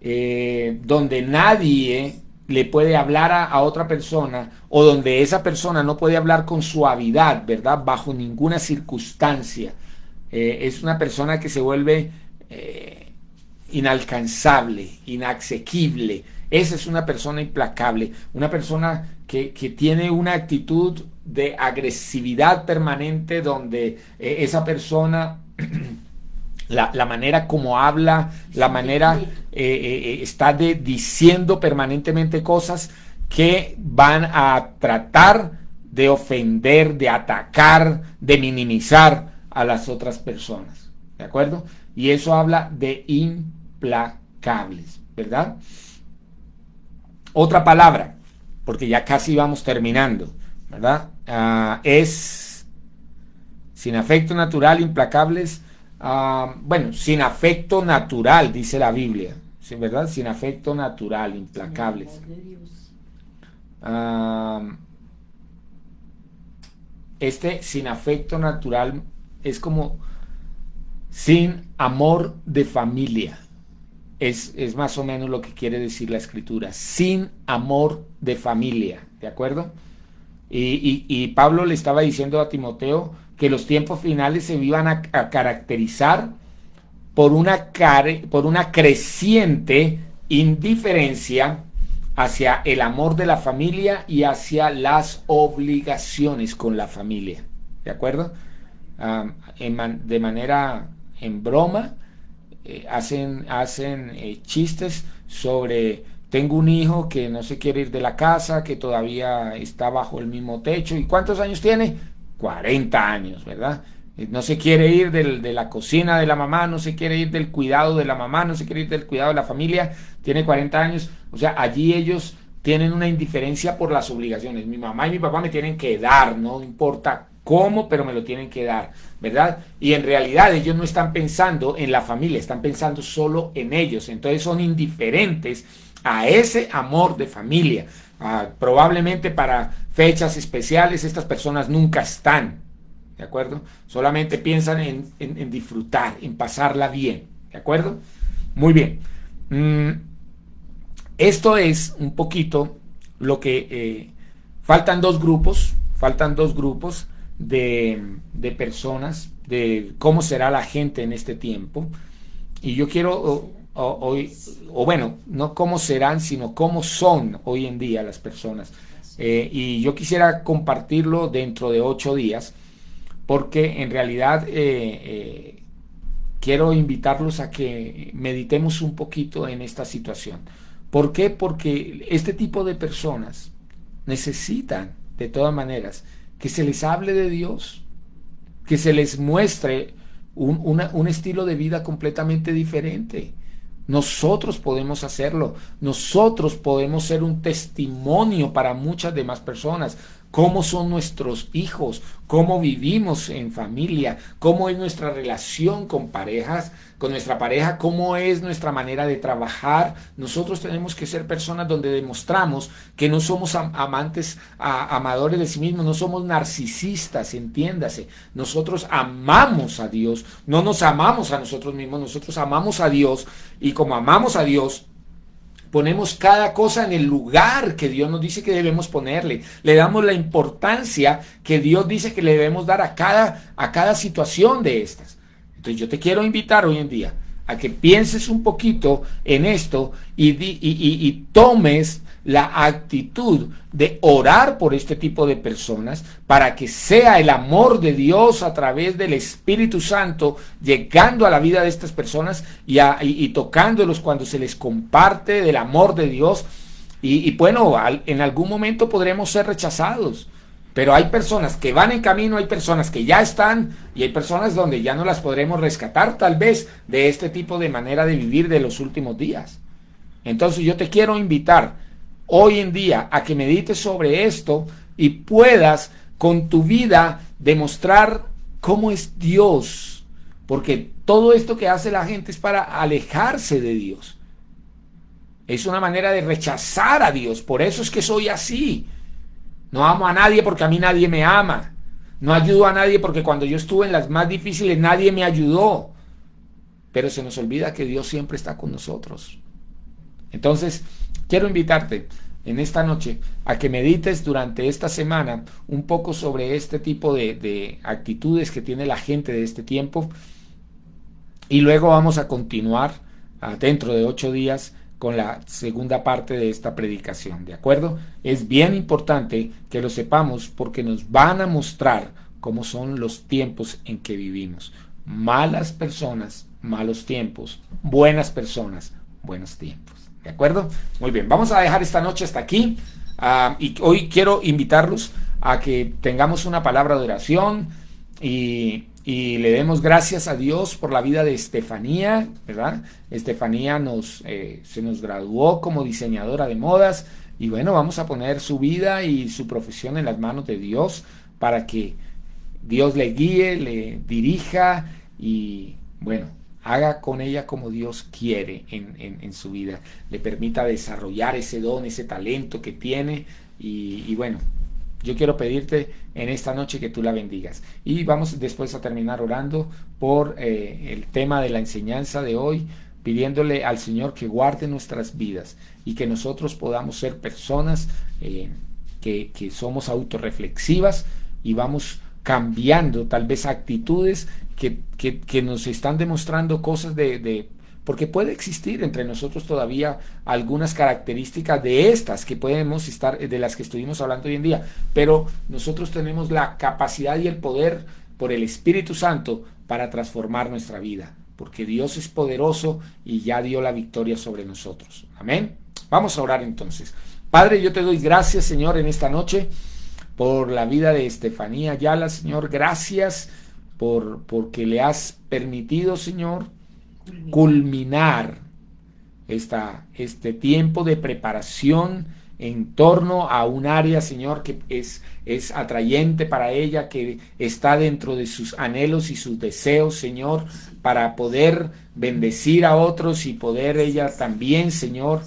donde nadie le puede hablar a otra persona, o donde esa persona no puede hablar con suavidad, ¿verdad? Bajo ninguna circunstancia. Es una persona que se vuelve inalcanzable, inasequible. Esa es una persona implacable, una persona que tiene una actitud de agresividad permanente, donde esa persona, la manera como habla, la manera está diciendo permanentemente cosas que van a tratar de ofender, de atacar, de minimizar a las otras personas, ¿de acuerdo? Y eso habla de implacables, ¿verdad? Otra palabra, porque ya casi vamos terminando, ¿verdad? Es sin afecto natural, implacables. Sin afecto natural, dice la Biblia, ¿sí, verdad? Sin afecto natural, implacables. Sin afecto natural es como sin amor de familia. Es más o menos lo que quiere decir la escritura. Sin amor de familia, ¿de acuerdo? Y Pablo le estaba diciendo a Timoteo que los tiempos finales se iban a caracterizar por una creciente indiferencia hacia el amor de la familia y hacia las obligaciones con la familia, ¿de acuerdo? De manera en broma, hacen chistes sobre: tengo un hijo que no se quiere ir de la casa, que todavía está bajo el mismo techo. ¿Y cuántos años tiene? 40 años, ¿verdad? No se quiere ir de la cocina de la mamá, no se quiere ir del cuidado de la mamá, no se quiere ir del cuidado de la familia, tiene 40 años. O sea, allí ellos tienen una indiferencia por las obligaciones. Mi mamá y mi papá me tienen que dar, no importa cómo, pero me lo tienen que dar, ¿verdad? Y en realidad ellos no están pensando en la familia, están pensando solo en ellos. Entonces son indiferentes a ese amor de familia. Probablemente para fechas especiales estas personas nunca están, ¿de acuerdo? Solamente piensan en disfrutar, en pasarla bien, ¿de acuerdo? Muy bien. Esto es un poquito lo que faltan dos grupos de personas, de cómo será la gente en este tiempo. Y yo quiero hoy, no cómo serán, sino cómo son hoy en día las personas. Y yo quisiera compartirlo dentro de 8 días, porque en realidad quiero invitarlos a que meditemos un poquito en esta situación. ¿Por qué? Porque este tipo de personas necesitan, de todas maneras, que se les hable de Dios, que se les muestre un estilo de vida completamente diferente. Nosotros podemos hacerlo, nosotros podemos ser un testimonio para muchas demás personas, cómo son nuestros hijos, cómo vivimos en familia, cómo es nuestra relación con parejas, con nuestra pareja, cómo es nuestra manera de trabajar. Nosotros tenemos que ser personas donde demostramos que no somos amantes, amadores de sí mismos, no somos narcisistas, entiéndase. Nosotros amamos a Dios, no nos amamos a nosotros mismos, nosotros amamos a Dios, y como amamos a Dios, ponemos cada cosa en el lugar que Dios nos dice que debemos ponerle. Le damos la importancia que Dios dice que le debemos dar a cada situación de estas. Entonces yo te quiero invitar hoy en día a que pienses un poquito en esto y tomes la actitud de orar por este tipo de personas para que sea el amor de Dios a través del Espíritu Santo llegando a la vida de estas personas y tocándolos cuando se les comparte del amor de Dios. Y bueno, en algún momento podremos ser rechazados, pero hay personas que van en camino, hay personas que ya están, y hay personas donde ya no las podremos rescatar tal vez de este tipo de manera de vivir de los últimos días. Entonces yo te quiero invitar hoy en día a que medites sobre esto y puedas con tu vida demostrar cómo es Dios, porque todo esto que hace la gente es para alejarse de Dios. Es una manera de rechazar a Dios. Por eso es que soy así. No amo a nadie porque a mí nadie me ama. No ayudo a nadie porque cuando yo estuve en las más difíciles nadie me ayudó. Pero se nos olvida que Dios siempre está con nosotros. Entonces, quiero invitarte en esta noche a que medites durante esta semana un poco sobre este tipo de actitudes que tiene la gente de este tiempo, y luego vamos a continuar dentro de 8 días con la segunda parte de esta predicación, ¿de acuerdo? Es bien importante que lo sepamos porque nos van a mostrar cómo son los tiempos en que vivimos. Malas personas, malos tiempos; buenas personas, buenos tiempos. ¿De acuerdo? Muy bien, vamos a dejar esta noche hasta aquí. Y hoy quiero invitarlos a que tengamos una palabra de oración y le demos gracias a Dios por la vida de Estefanía, ¿verdad? Estefanía se nos graduó como diseñadora de modas, y bueno, vamos a poner su vida y su profesión en las manos de Dios para que Dios le guíe, le dirija y bueno, haga con ella como Dios quiere en su vida, le permita desarrollar ese don, ese talento que tiene, y bueno, yo quiero pedirte en esta noche que tú la bendigas. Y vamos después a terminar orando por el tema de la enseñanza de hoy, pidiéndole al Señor que guarde nuestras vidas y que nosotros podamos ser personas que somos autorreflexivas y vamos cambiando tal vez actitudes que nos están demostrando cosas porque puede existir entre nosotros todavía algunas características de estas que podemos estar, de las que estuvimos hablando hoy en día, pero nosotros tenemos la capacidad y el poder por el Espíritu Santo para transformar nuestra vida, porque Dios es poderoso y ya dio la victoria sobre nosotros. Amén. Vamos a orar entonces. Padre, yo te doy gracias, Señor, en esta noche por la vida de Estefanía Ayala, Señor. Gracias porque le has permitido, Señor, culminar este tiempo de preparación en torno a un área, Señor, que es atrayente para ella, que está dentro de sus anhelos y sus deseos, Señor, para poder bendecir a otros y poder ella también, Señor,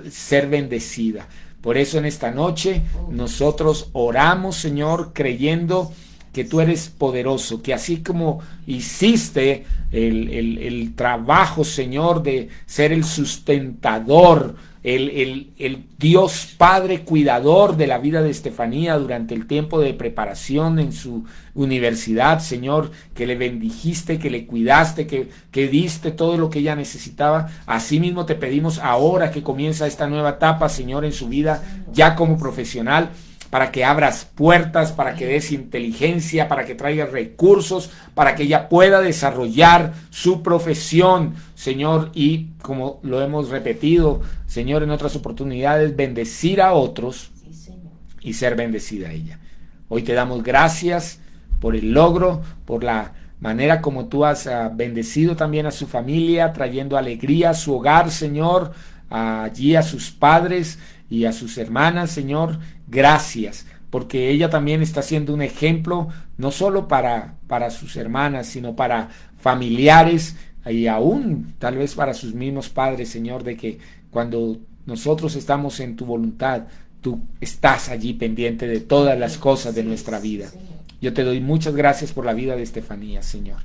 ser bendecida. Por eso en esta noche nosotros oramos, Señor, creyendo que tú eres poderoso, que así como hiciste el trabajo, Señor, de ser el sustentador, el Dios Padre cuidador de la vida de Estefanía durante el tiempo de preparación en su universidad, Señor, que le bendijiste, que le cuidaste, que diste todo lo que ella necesitaba. Así mismo te pedimos ahora que comienza esta nueva etapa, Señor, en su vida ya como profesional, para que abras puertas, para que des inteligencia, para que traigas recursos, para que ella pueda desarrollar su profesión, Señor, y como lo hemos repetido, Señor, en otras oportunidades, bendecir a otros y ser bendecida ella. Hoy te damos gracias por el logro, por la manera como tú has bendecido también a su familia, trayendo alegría a su hogar, Señor, allí a sus padres y a sus hermanas, Señor. Gracias, porque ella también está siendo un ejemplo, no solo para sus hermanas, sino para familiares y aún tal vez para sus mismos padres, Señor, de que cuando nosotros estamos en tu voluntad, tú estás allí pendiente de todas las cosas de nuestra vida. Yo te doy muchas gracias por la vida de Estefanía, Señor.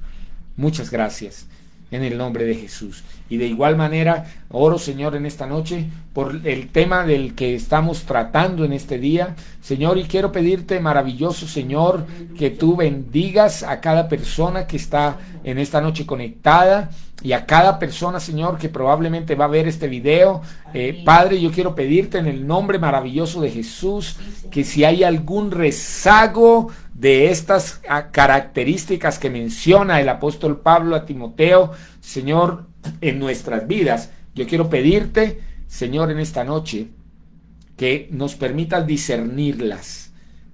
Muchas gracias en el nombre de Jesús. Y de igual manera, oro, Señor, en esta noche por el tema del que estamos tratando en este día, Señor, y quiero pedirte, maravilloso Señor, que tú bendigas a cada persona que está en esta noche conectada y a cada persona, Señor, que probablemente va a ver este video. Padre, yo quiero pedirte en el nombre maravilloso de Jesús que si hay algún rezago de estas características que menciona el apóstol Pablo a Timoteo, Señor, en nuestras vidas, yo quiero pedirte, Señor, en esta noche, que nos permitas discernirlas,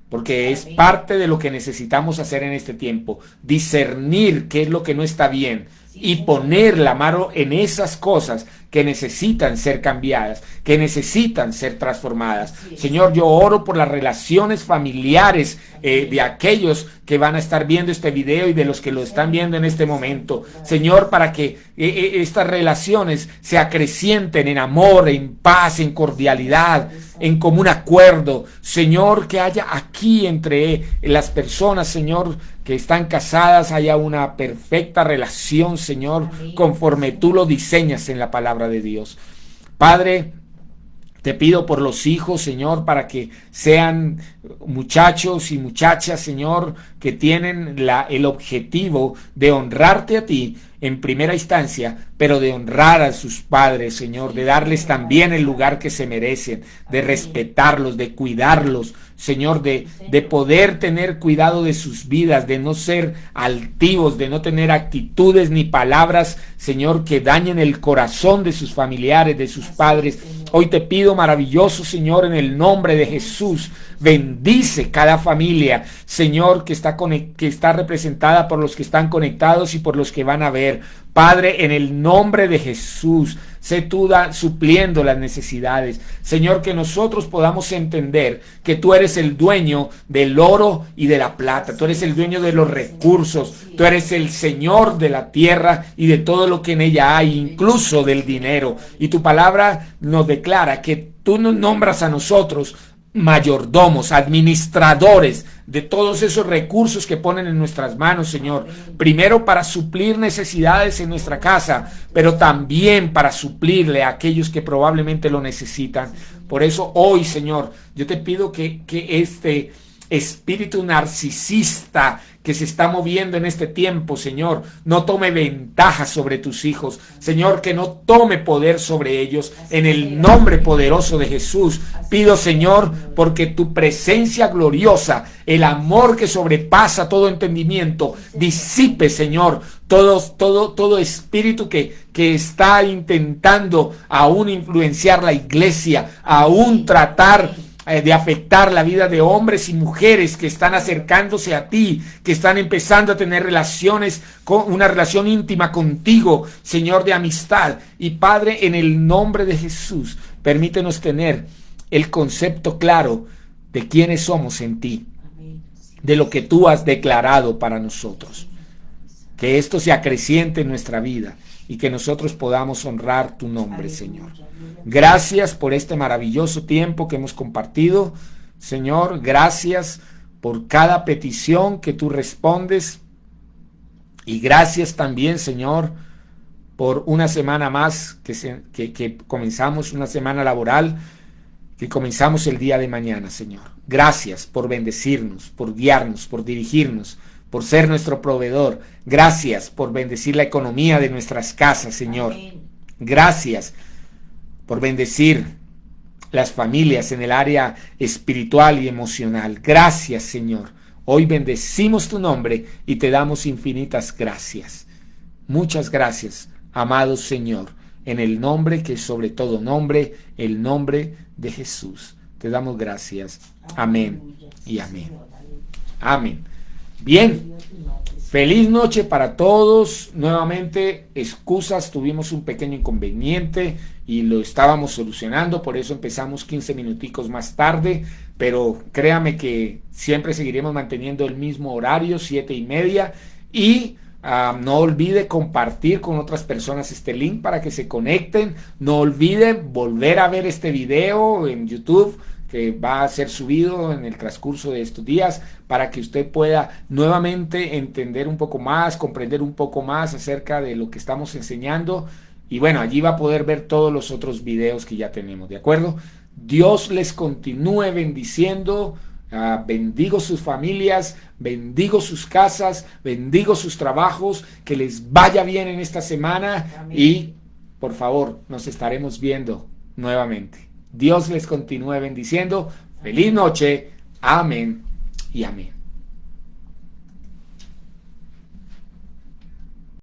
porque es parte de lo que necesitamos hacer en este tiempo, discernir qué es lo que no está bien y poner la mano en esas cosas que necesitan ser cambiadas, que necesitan ser transformadas. Señor, yo oro por las relaciones familiares de aquellos que van a estar viendo este video y de los que lo están viendo en este momento. Señor, para que estas relaciones se acrecienten en amor, en paz, en cordialidad, en común acuerdo. Señor, que haya aquí entre las personas, Señor, que están casadas, haya una perfecta relación, Señor, conforme tú lo diseñas en la palabra de Dios. Padre, te pido por los hijos, Señor, para que sean muchachos y muchachas, Señor, que tienen el objetivo de honrarte a ti en primera instancia, pero de honrar a sus padres, Señor, de darles también el lugar que se merecen, de respetarlos, de cuidarlos, Señor, de poder tener cuidado de sus vidas, de no ser altivos, de no tener actitudes ni palabras, Señor, que dañen el corazón de sus familiares, de sus padres. Hoy te pido, maravilloso Señor, en el nombre de Jesús, bendice cada familia, Señor, que está representada por los que están conectados y por los que van a ver. Padre, en el nombre de Jesús, sé tú supliendo las necesidades. Señor, que nosotros podamos entender que tú eres el dueño del oro y de la plata. Tú eres el dueño de los recursos. Tú eres el Señor de la tierra y de todo lo que en ella hay, incluso del dinero. Y tu palabra nos declara que tú nos nombras a nosotros mayordomos, administradores de todos esos recursos que ponen en nuestras manos, Señor. Primero para suplir necesidades en nuestra casa, pero también para suplirle a aquellos que probablemente lo necesitan. Por eso hoy, Señor, yo te pido que este espíritu narcisista que se está moviendo en este tiempo, Señor, no tome ventaja sobre tus hijos, Señor, que no tome poder sobre ellos, en el nombre poderoso de Jesús. Pido, Señor, porque tu presencia gloriosa, el amor que sobrepasa todo entendimiento, disipe, Señor, todo espíritu que está intentando aún influenciar la iglesia, aún tratar de afectar la vida de hombres y mujeres que están acercándose a ti, que están empezando a tener una relación íntima contigo, Señor, de amistad. Y Padre, en el nombre de Jesús, permítenos tener el concepto claro de quiénes somos en ti, de lo que tú has declarado para nosotros. Que esto se acreciente en nuestra vida y que nosotros podamos honrar tu nombre, Señor. Gracias por este maravilloso tiempo que hemos compartido, Señor. Gracias por cada petición que tú respondes. Y gracias también, Señor, por una semana más que comenzamos, una semana laboral, que comenzamos el día de mañana, Señor. Gracias por bendecirnos, por guiarnos, por dirigirnos, por ser nuestro proveedor. Gracias por bendecir la economía de nuestras casas, Señor. Gracias por bendecir las familias en el área espiritual y emocional. Gracias, Señor. Hoy bendecimos tu nombre y te damos infinitas gracias. Muchas gracias, amado Señor, en el nombre que es sobre todo nombre, el nombre de Jesús. Te damos gracias. Amén y amén. Amén. Bien. Feliz noche para todos. Nuevamente, excusas, tuvimos un pequeño inconveniente y lo estábamos solucionando, por eso empezamos 15 minuticos más tarde, pero créame que siempre seguiremos manteniendo el mismo horario, 7:30, y no olvide compartir con otras personas este link para que se conecten. No olvide volver a ver este video en YouTube, que va a ser subido en el transcurso de estos días, para que usted pueda nuevamente entender un poco más, comprender un poco más acerca de lo que estamos enseñando. Y bueno, allí va a poder ver todos los otros videos que ya tenemos, ¿de acuerdo? Dios les continúe bendiciendo. Bendigo sus familias, bendigo sus casas, bendigo sus trabajos, que les vaya bien en esta semana. Amén. Y por favor, nos estaremos viendo nuevamente. Dios les continúe bendiciendo. Feliz noche. Amén y amén.